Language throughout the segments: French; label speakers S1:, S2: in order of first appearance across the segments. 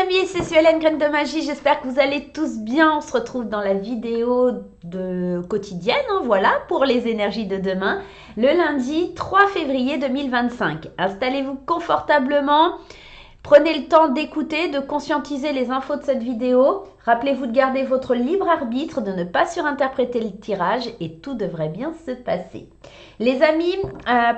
S1: amis, c'est Suelen Graine de Magie, j'espère que vous allez tous bien. On se retrouve dans la vidéo quotidienne, voilà, pour les énergies de demain, le lundi 3 février 2025. Installez-vous confortablement, prenez le temps d'écouter, de conscientiser les infos de cette vidéo. Rappelez-vous de garder votre libre arbitre, de ne pas surinterpréter le tirage et tout devrait bien se passer. Les amis,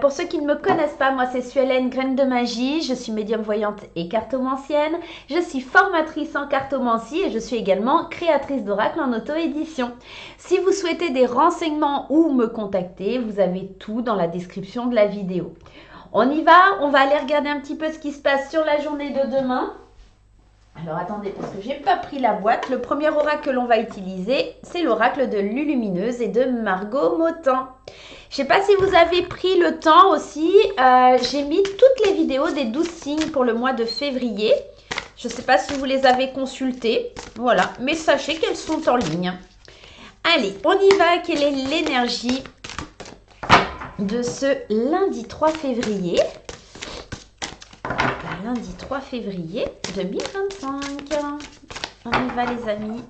S1: pour ceux qui ne me connaissent pas, moi c'est Suelen Graine de Magie, je suis médium voyante et cartomancienne, je suis formatrice en cartomancie et je suis également créatrice d'oracle en auto-édition. Si vous souhaitez des renseignements ou me contacter, vous avez tout dans la description de la vidéo. On y va, on va aller regarder un petit peu ce qui se passe sur la journée de demain. Alors attendez, parce que j'ai pas pris la boîte. Le premier oracle que l'on va utiliser, c'est l'oracle de Lulumineuse et de Margot Motin. Je sais pas si vous avez pris le temps aussi, j'ai mis toutes les vidéos des 12 signes pour le mois de février. Je ne sais pas si vous les avez consultées, voilà, mais sachez qu'elles sont en ligne. Allez, on y va, quelle est l'énergie de ce lundi 3 février? Lundi 3 février 2025. On y va les amis.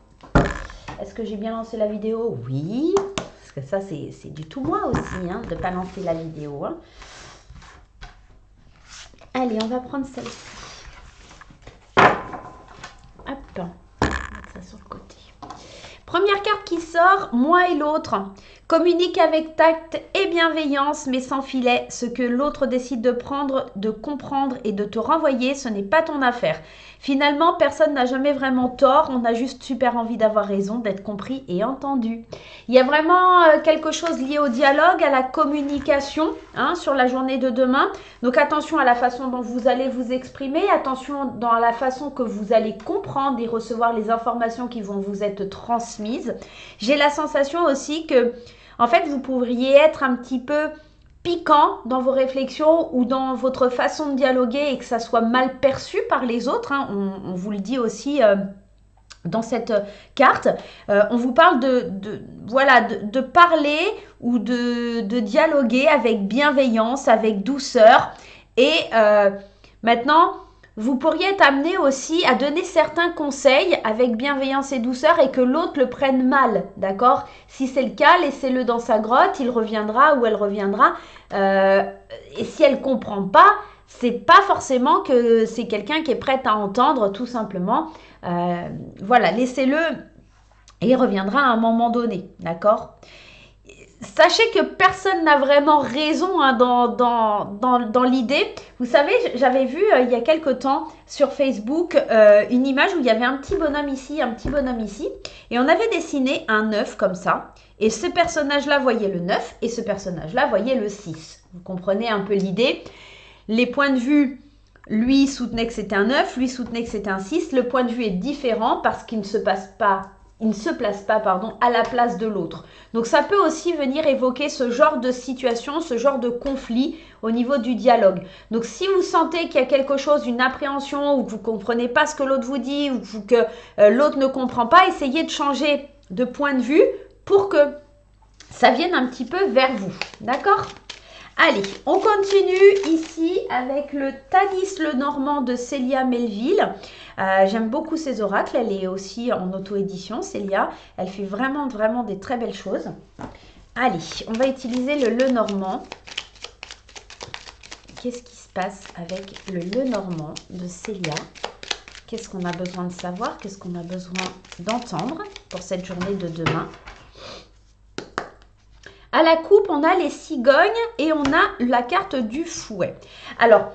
S1: Est-ce que j'ai bien lancé la vidéo? Oui. Parce que ça c'est du tout moi aussi, hein, de ne pas lancer la vidéo. Hein. Allez, on va prendre celle-ci. Hop. On va mettre ça sur le côté. Première carte qui sort, moi et l'autre. Communique avec tact et bienveillance, mais sans filet. Ce que l'autre décide de prendre, de comprendre et de te renvoyer, ce n'est pas ton affaire. Finalement, personne n'a jamais vraiment tort. On a juste super envie d'avoir raison, d'être compris et entendu. Il y a vraiment quelque chose lié au dialogue, à la communication sur la journée de demain. Donc attention à la façon dont vous allez vous exprimer. Attention dans la façon que vous allez comprendre et recevoir les informations qui vont vous être transmises. J'ai la sensation aussi que en fait, vous pourriez être un petit peu piquant dans vos réflexions ou dans votre façon de dialoguer et que ça soit mal perçu par les autres. Hein. On vous le dit aussi dans cette carte. On vous parle de parler ou de dialoguer avec bienveillance, avec douceur. Et maintenant, vous pourriez être amené aussi à donner certains conseils avec bienveillance et douceur et que l'autre le prenne mal, d'accord? Si c'est le cas, laissez-le dans sa grotte, il reviendra ou elle reviendra. Et si elle ne comprend pas, c'est pas forcément que c'est quelqu'un qui est prêt à entendre, tout simplement. Voilà, laissez-le et il reviendra à un moment donné, d'accord? Sachez que personne n'a vraiment raison dans l'idée. Vous savez, j'avais vu il y a quelque temps sur Facebook une image où il y avait un petit bonhomme ici, un petit bonhomme ici. Et on avait dessiné un 9 comme ça. Et ce personnage-là voyait le 9 et ce personnage-là voyait le 6. Vous comprenez un peu l'idée. Les points de vue, lui soutenait que c'était un 9, lui soutenait que c'était un 6. Le point de vue est différent parce qu'il ne se place pas à la place de l'autre. Donc ça peut aussi venir évoquer ce genre de situation, ce genre de conflit au niveau du dialogue. Donc si vous sentez qu'il y a quelque chose, une appréhension, ou que vous ne comprenez pas ce que l'autre vous dit, ou que l'autre ne comprend pas, essayez de changer de point de vue pour que ça vienne un petit peu vers vous. D'accord ? Allez, on continue ici avec le Tanis le Normand de Célia Melville. J'aime beaucoup ses oracles, elle est aussi en auto-édition, Célia. Elle fait vraiment des très belles choses. Allez, on va utiliser le Lenormand. Qu'est-ce qui se passe avec le Lenormand de Célia? Qu'est-ce qu'on a besoin de savoir? Qu'est-ce qu'on a besoin d'entendre pour cette journée de demain? À la coupe, on a les cigognes et on a la carte du fouet. Alors,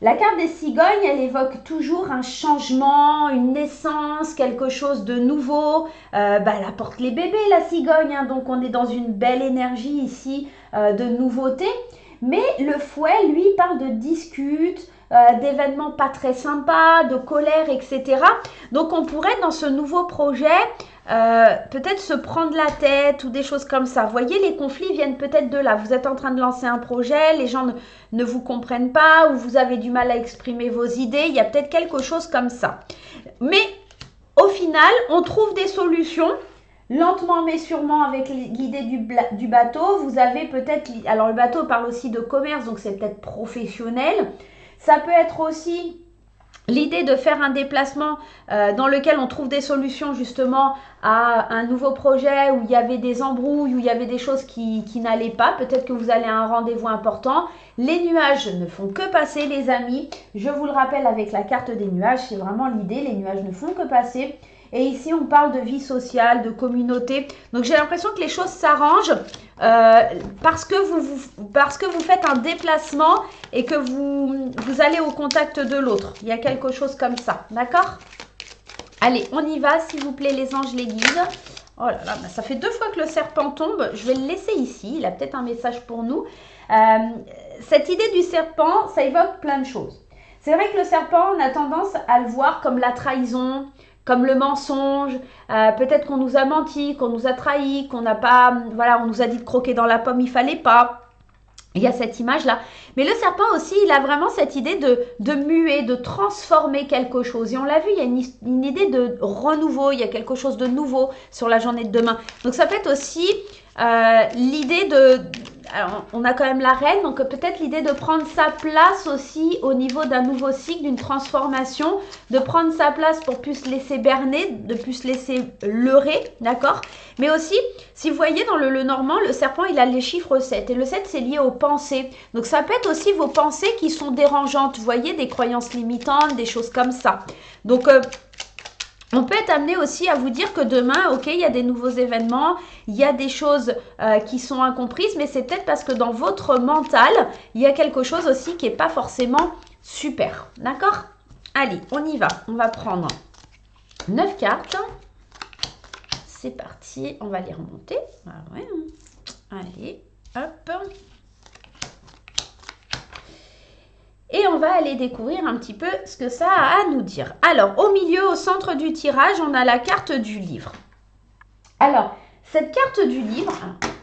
S1: la carte des cigognes, elle évoque toujours un changement, une naissance, quelque chose de nouveau. Elle apporte les bébés, la cigogne, hein, donc on est dans une belle énergie ici de nouveauté. Mais le fouet, lui, parle de disputes, d'événements pas très sympas, de colère, etc. Donc on pourrait, dans ce nouveau projet, peut-être se prendre la tête ou des choses comme ça. Vous voyez, les conflits viennent peut-être de là. Vous êtes en train de lancer un projet, les gens ne vous comprennent pas ou vous avez du mal à exprimer vos idées. Il y a peut-être quelque chose comme ça. Mais au final, on trouve des solutions. Lentement mais sûrement avec l'idée du bateau. Vous avez peut-être... Alors le bateau parle aussi de commerce, donc c'est peut-être professionnel. Ça peut être aussi l'idée de faire un déplacement dans lequel on trouve des solutions justement à un nouveau projet où il y avait des embrouilles, où il y avait des choses qui n'allaient pas, peut-être que vous allez à un rendez-vous important. Les nuages ne font que passer les amis, je vous le rappelle avec la carte des nuages, c'est vraiment l'idée, les nuages ne font que passer. Et ici, on parle de vie sociale, de communauté. Donc, j'ai l'impression que les choses s'arrangent parce que vous faites un déplacement et que vous allez au contact de l'autre. Il y a quelque chose comme ça, d'accord? Allez, on y va, s'il vous plaît, les anges, les guides. Oh là là, ça fait 2 fois que le serpent tombe. Je vais le laisser ici. Il a peut-être un message pour nous. Cette idée du serpent, ça évoque plein de choses. C'est vrai que le serpent, on a tendance à le voir comme la trahison, comme le mensonge, peut-être qu'on nous a menti, qu'on nous a trahi, qu'on n'a pas, voilà, on nous a dit de croquer dans la pomme, il fallait pas. Il y a cette image-là. Mais le serpent aussi, il a vraiment cette idée de muer, de transformer quelque chose. Et on l'a vu, il y a une idée de renouveau, il y a quelque chose de nouveau sur la journée de demain. Donc ça peut être aussi l'idée de... Alors, on a quand même la reine, donc peut-être l'idée de prendre sa place aussi au niveau d'un nouveau cycle, d'une transformation, de prendre sa place pour plus se laisser berner, de plus se laisser leurrer, d'accord? Mais aussi, si vous voyez dans le normand, le serpent, il a les chiffres 7. Et le 7, c'est lié aux pensées. Donc, ça peut être aussi vos pensées qui sont dérangeantes. Vous voyez, des croyances limitantes, des choses comme ça. Donc, on peut être amené aussi à vous dire que demain, ok, il y a des nouveaux événements, il y a des choses qui sont incomprises, mais c'est peut-être parce que dans votre mental, il y a quelque chose aussi qui n'est pas forcément super. D'accord? Allez, on y va. On va prendre 9 cartes. C'est parti. On va les remonter. Ah ouais. Allez, hop. Et on va aller découvrir un petit peu ce que ça a à nous dire. Alors, au milieu, au centre du tirage, on a la carte du livre. Alors, cette carte du livre,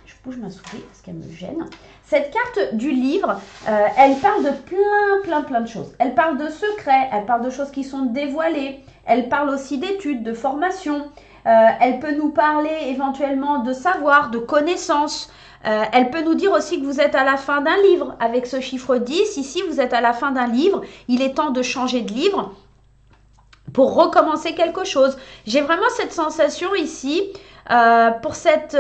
S1: je bouge ma souris parce qu'elle me gêne. Cette carte du livre, elle parle de plein de choses. Elle parle de secrets, elle parle de choses qui sont dévoilées. Elle parle aussi d'études, de formation. Elle peut nous parler éventuellement de savoir, de connaissances. Elle peut nous dire aussi que vous êtes à la fin d'un livre. Avec ce chiffre 10, ici, vous êtes à la fin d'un livre. Il est temps de changer de livre pour recommencer quelque chose. J'ai vraiment cette sensation ici, pour cette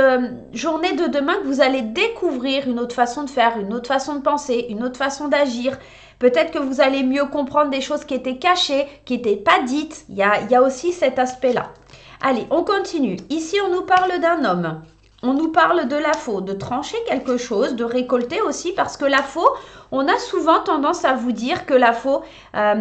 S1: journée de demain, que vous allez découvrir une autre façon de faire, une autre façon de penser, une autre façon d'agir. Peut-être que vous allez mieux comprendre des choses qui étaient cachées, qui n'étaient pas dites. Il y a aussi cet aspect-là. Allez, on continue. Ici, on nous parle d'un homme. On nous parle de la faux, de trancher quelque chose, de récolter aussi, parce que la faux, on a souvent tendance à vous dire que la faux,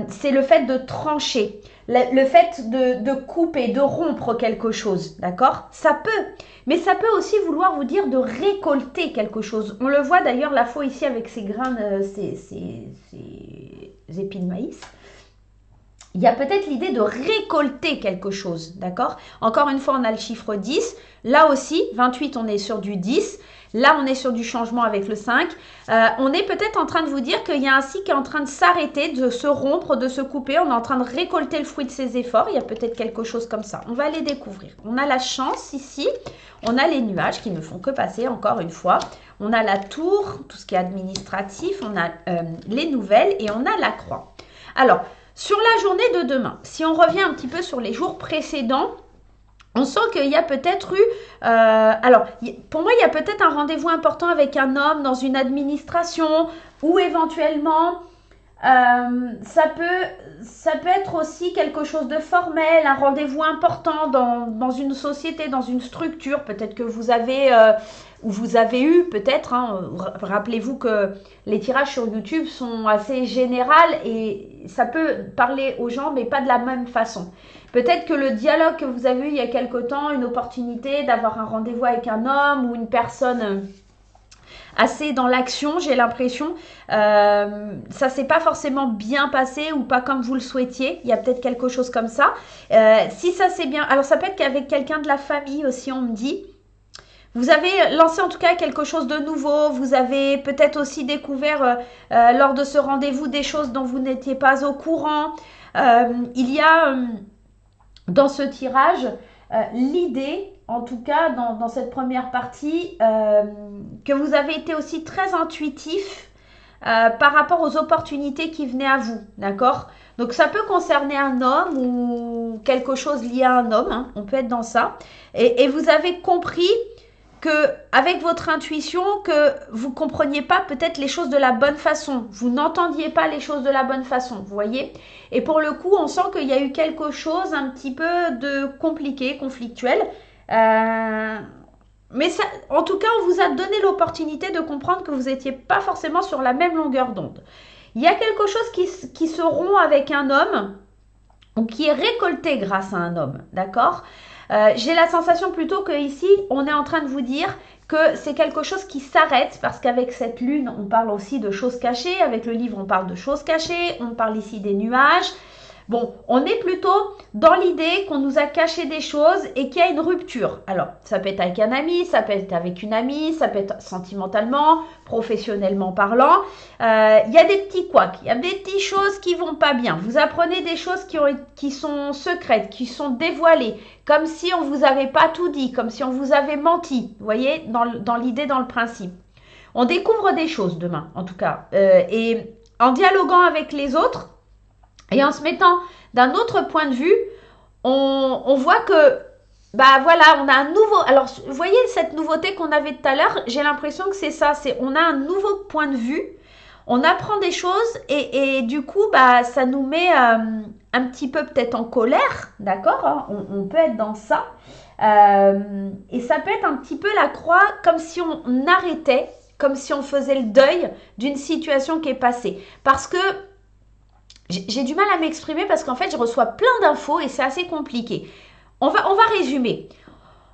S1: c'est le fait de trancher, le fait de couper, de rompre quelque chose, d'accord? Ça peut, mais ça peut aussi vouloir vous dire de récolter quelque chose. On le voit d'ailleurs, la faux ici avec ses grains, ces épis de maïs. Il y a peut-être l'idée de récolter quelque chose, d'accord? Encore une fois, on a le chiffre 10. Là aussi, 28, on est sur du 10. Là, on est sur du changement avec le 5. On est peut-être en train de vous dire qu'il y a un cycle qui est en train de s'arrêter, de se rompre, de se couper. On est en train de récolter le fruit de ses efforts. Il y a peut-être quelque chose comme ça. On va les découvrir. On a la chance ici. On a les nuages qui ne font que passer, encore une fois. On a la tour, tout ce qui est administratif. On a les nouvelles et on a la croix. Alors, sur la journée de demain, si on revient un petit peu sur les jours précédents, on sent qu'il y a peut-être eu... alors, pour moi, il y a peut-être un rendez-vous important avec un homme dans une administration ou éventuellement, ça peut être aussi quelque chose de formel, un rendez-vous important dans une société, dans une structure. Peut-être que vous avez... ou vous avez eu peut-être, rappelez-vous que les tirages sur YouTube sont assez généraux et ça peut parler aux gens, mais pas de la même façon. Peut-être que le dialogue que vous avez eu il y a quelque temps, une opportunité d'avoir un rendez-vous avec un homme ou une personne assez dans l'action, j'ai l'impression, ça s'est pas forcément bien passé ou pas comme vous le souhaitiez. Il y a peut-être quelque chose comme ça. Si ça c'est bien, alors ça peut être qu'avec quelqu'un de la famille aussi, on me dit. Vous avez lancé en tout cas quelque chose de nouveau, vous avez peut-être aussi découvert lors de ce rendez-vous des choses dont vous n'étiez pas au courant. Il y a dans ce tirage l'idée, en tout cas dans cette première partie, que vous avez été aussi très intuitif par rapport aux opportunités qui venaient à vous, d'accord? Donc ça peut concerner un homme ou quelque chose lié à un homme, hein. On peut être dans ça. Et vous avez compris que avec votre intuition, que vous compreniez pas peut-être les choses de la bonne façon. Vous n'entendiez pas les choses de la bonne façon, vous voyez. Et pour le coup, on sent qu'il y a eu quelque chose un petit peu de compliqué, conflictuel. Mais ça, en tout cas, on vous a donné l'opportunité de comprendre que vous n'étiez pas forcément sur la même longueur d'onde. Il y a quelque chose qui se rompt avec un homme ou qui est récolté grâce à un homme, d'accord? J'ai la sensation plutôt que ici, on est en train de vous dire que c'est quelque chose qui s'arrête parce qu'avec cette lune, on parle aussi de choses cachées. Avec le livre, on parle de choses cachées. On parle ici des nuages. Bon, on est plutôt dans l'idée qu'on nous a caché des choses et qu'il y a une rupture. Alors, ça peut être avec un ami, ça peut être avec une amie, ça peut être sentimentalement, professionnellement parlant. Il y a des petits couacs, il y a des petites choses qui vont pas bien. Vous apprenez des choses qui sont secrètes, qui sont dévoilées, comme si on vous avait pas tout dit, comme si on vous avait menti. Vous voyez, dans l'idée, dans le principe. On découvre des choses demain, en tout cas. Et en dialoguant avec les autres, et en se mettant d'un autre point de vue, on voit que, bah voilà, on a un nouveau... Alors, vous voyez cette nouveauté qu'on avait tout à l'heure, j'ai l'impression que c'est ça, on a un nouveau point de vue, on apprend des choses et du coup, bah, ça nous met un petit peu peut-être en colère, d'accord, hein, on peut être dans ça. Et ça peut être un petit peu la croix, comme si on arrêtait, comme si on faisait le deuil d'une situation qui est passée. Parce que j'ai du mal à m'exprimer parce qu'en fait, je reçois plein d'infos et c'est assez compliqué. On va résumer.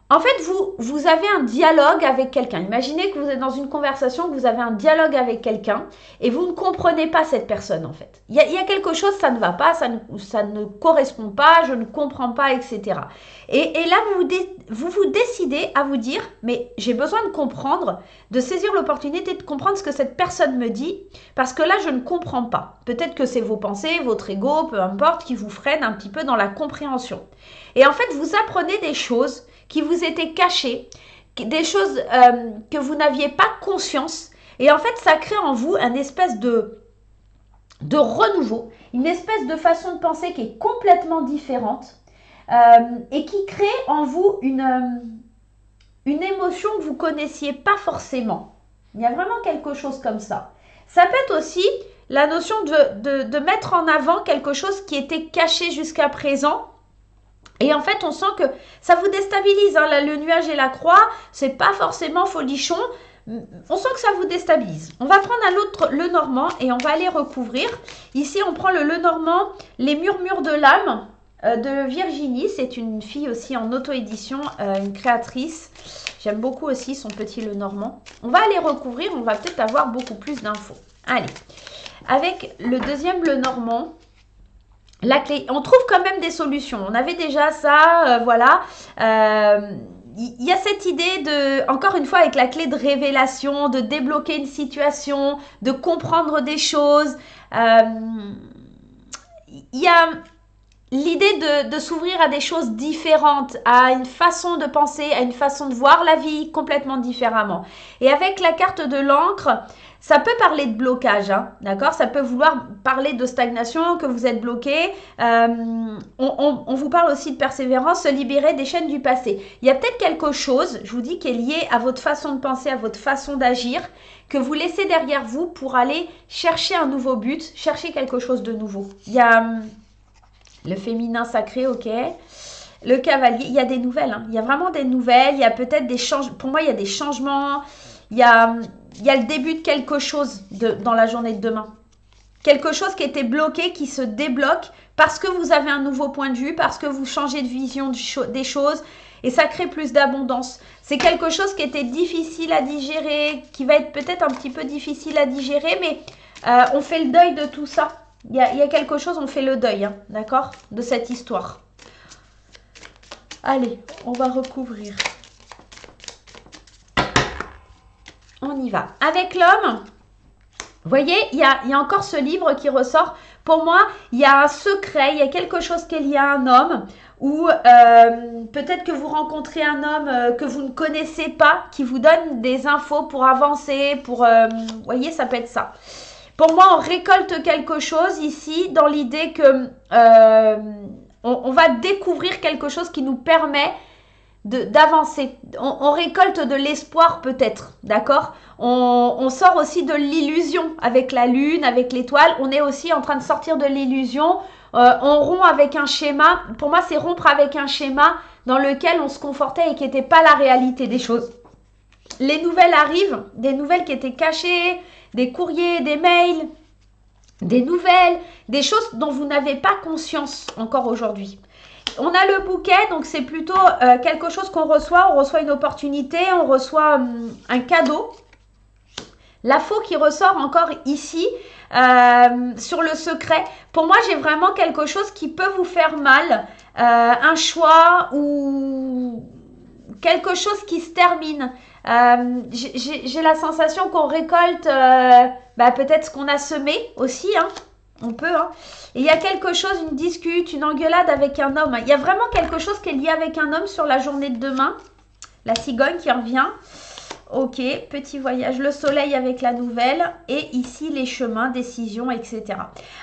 S1: En fait, vous avez un dialogue avec quelqu'un. Imaginez que vous êtes dans une conversation, que vous avez un dialogue avec quelqu'un et vous ne comprenez pas cette personne en fait. Il y a quelque chose, ça ne va pas, ça ne correspond pas, je ne comprends pas, etc. Et là, vous décidez à vous dire, mais j'ai besoin de comprendre, de saisir l'opportunité de comprendre ce que cette personne me dit, parce que là, je ne comprends pas. Peut-être que c'est vos pensées, votre ego, peu importe, qui vous freinent un petit peu dans la compréhension. Et en fait, vous apprenez des choses qui vous étaient cachées, des choses que vous n'aviez pas conscience. Et en fait, ça crée en vous une espèce de renouveau, une espèce de façon de penser qui est complètement différente et qui crée en vous une émotion que vous ne connaissiez pas forcément. Il y a vraiment quelque chose comme ça. Ça peut être aussi la notion de mettre en avant quelque chose qui était caché jusqu'à présent. Et en fait, on sent que ça vous déstabilise. Hein. Le nuage et la croix, c'est pas forcément folichon. On sent que ça vous déstabilise. On va prendre un autre Lenormand et on va aller recouvrir. Ici, on prend le Lenormand, Les Murmures de l'âme de Virginie. C'est une fille aussi en auto-édition, une créatrice. J'aime beaucoup aussi son petit Lenormand. On va aller recouvrir, on va peut-être avoir beaucoup plus d'infos. Allez, avec le deuxième Lenormand, la clé, on trouve quand même des solutions. On avait déjà ça, voilà. Il y a cette idée de, encore une fois, avec la clé de révélation, de débloquer une situation, de comprendre des choses. Il y a l'idée de s'ouvrir à des choses différentes, à une façon de penser, à une façon de voir la vie complètement différemment. Et avec la carte de l'encre, ça peut parler de blocage, hein, d'accord? Ça peut vouloir parler de stagnation, que vous êtes bloqué. On vous parle aussi de persévérance, se libérer des chaînes du passé. Il y a peut-être quelque chose, je vous dis, qui est lié à votre façon de penser, à votre façon d'agir, que vous laissez derrière vous pour aller chercher un nouveau but, chercher quelque chose de nouveau. Il y a le féminin sacré, ok. Le cavalier, il y a des nouvelles, hein. Il y a vraiment des nouvelles, il y a peut-être des changements. Pour moi, il y a des changements, il y a le début de quelque chose dans la journée de demain. Quelque chose qui était bloqué, qui se débloque parce que vous avez un nouveau point de vue, parce que vous changez de vision des choses et ça crée plus d'abondance. C'est quelque chose qui était difficile à digérer, qui va être peut-être un petit peu difficile à digérer, mais on fait le deuil de tout ça. Il y a quelque chose, on fait le deuil, hein, d'accord, de cette histoire. Allez, on va recouvrir. On y va. Avec l'homme, vous voyez, il y a encore ce livre qui ressort. Pour moi, il y a un secret, il y a quelque chose qui est lié à un homme ou peut-être que vous rencontrez un homme que vous ne connaissez pas, qui vous donne des infos pour avancer, vous voyez, ça peut être ça. Pour moi, on récolte quelque chose ici dans l'idée que on va découvrir quelque chose qui nous permet d'avancer. On récolte de l'espoir peut-être, d'accord, on sort aussi de l'illusion avec la lune, avec l'étoile. On est aussi en train de sortir de l'illusion. On rompt avec un schéma. Pour moi, c'est rompre avec un schéma dans lequel on se confortait et qui n'était pas la réalité des choses. Les nouvelles arrivent, des nouvelles qui étaient cachées, des courriers, des mails, des nouvelles, des choses dont vous n'avez pas conscience encore aujourd'hui. On a le bouquet, donc c'est plutôt quelque chose qu'on reçoit. On reçoit une opportunité, on reçoit un cadeau. La faux qui ressort encore ici sur le secret. Pour moi, j'ai vraiment quelque chose qui peut vous faire mal. Un choix ou quelque chose qui se termine. J'ai la sensation qu'on récolte peut-être ce qu'on a semé aussi, hein. On peut, hein. Et il y a quelque chose, une dispute, une engueulade avec un homme. Il y a vraiment quelque chose qui est lié avec un homme sur la journée de demain. La cigogne qui revient. Ok, petit voyage, le soleil avec la nouvelle. Et ici, les chemins, décisions, etc.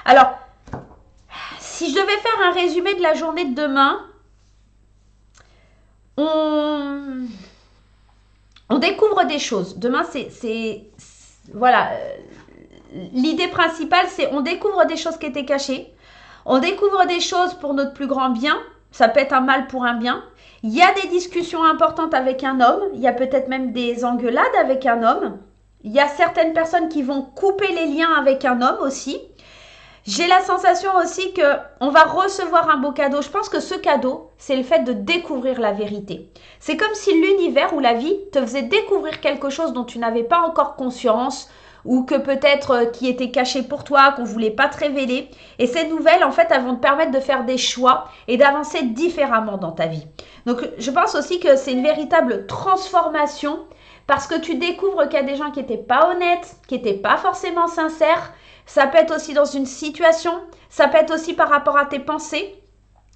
S1: Alors, si je devais faire un résumé de la journée de demain, on découvre des choses. Demain, voilà. L'idée principale, c'est on découvre des choses qui étaient cachées. On découvre des choses pour notre plus grand bien. Ça peut être un mal pour un bien. Il y a des discussions importantes avec un homme. Il y a peut-être même des engueulades avec un homme. Il y a certaines personnes qui vont couper les liens avec un homme aussi. J'ai la sensation aussi qu'on va recevoir un beau cadeau. Je pense que ce cadeau, c'est le fait de découvrir la vérité. C'est comme si l'univers ou la vie te faisait découvrir quelque chose dont tu n'avais pas encore conscience ou que peut-être qui était caché pour toi, qu'on ne voulait pas te révéler. Et ces nouvelles, en fait, elles vont te permettre de faire des choix et d'avancer différemment dans ta vie. Donc, je pense aussi que c'est une véritable transformation parce que tu découvres qu'il y a des gens qui n'étaient pas honnêtes, qui n'étaient pas forcément sincères. Ça peut être aussi dans une situation, ça peut être aussi par rapport à tes pensées.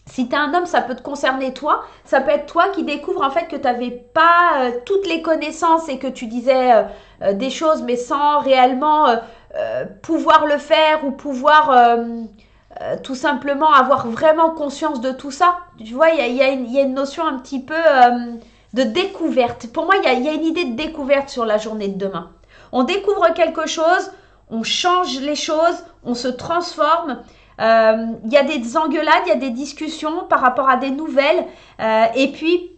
S1: Si tu es un homme, ça peut te concerner toi. Ça peut être toi qui découvres en fait que tu n'avais pas toutes les connaissances et que tu disais des choses mais sans réellement pouvoir le faire ou pouvoir tout simplement avoir vraiment conscience de tout ça. Tu vois, il y a une notion un petit peu de découverte. Pour moi, il y a une idée de découverte sur la journée de demain. On découvre quelque chose, on change les choses, on se transforme. Il y a des engueulades, il y a des discussions par rapport à des nouvelles. Et puis,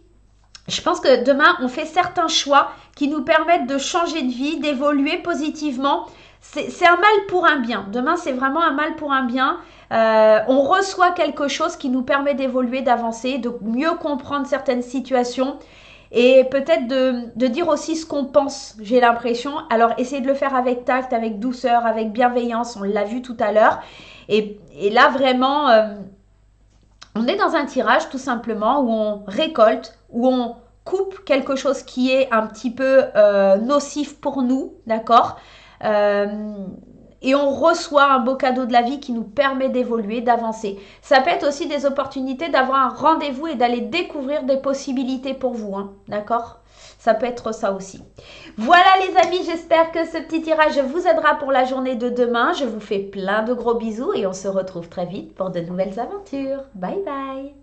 S1: je pense que demain, on fait certains choix qui nous permettent de changer de vie, d'évoluer positivement. C'est un mal pour un bien. Demain, c'est vraiment un mal pour un bien. On reçoit quelque chose qui nous permet d'évoluer, d'avancer, de mieux comprendre certaines situations. Et peut-être de dire aussi ce qu'on pense, j'ai l'impression. Alors, essayez de le faire avec tact, avec douceur, avec bienveillance. On l'a vu tout à l'heure. Et là, vraiment, on est dans un tirage tout simplement où on récolte, où on coupe quelque chose qui est un petit peu nocif pour nous, d'accord, et on reçoit un beau cadeau de la vie qui nous permet d'évoluer, d'avancer. Ça peut être aussi des opportunités d'avoir un rendez-vous et d'aller découvrir des possibilités pour vous, hein, d'accord ? Ça peut être ça aussi. Voilà les amis, j'espère que ce petit tirage vous aidera pour la journée de demain. Je vous fais plein de gros bisous et on se retrouve très vite pour de nouvelles aventures. Bye bye!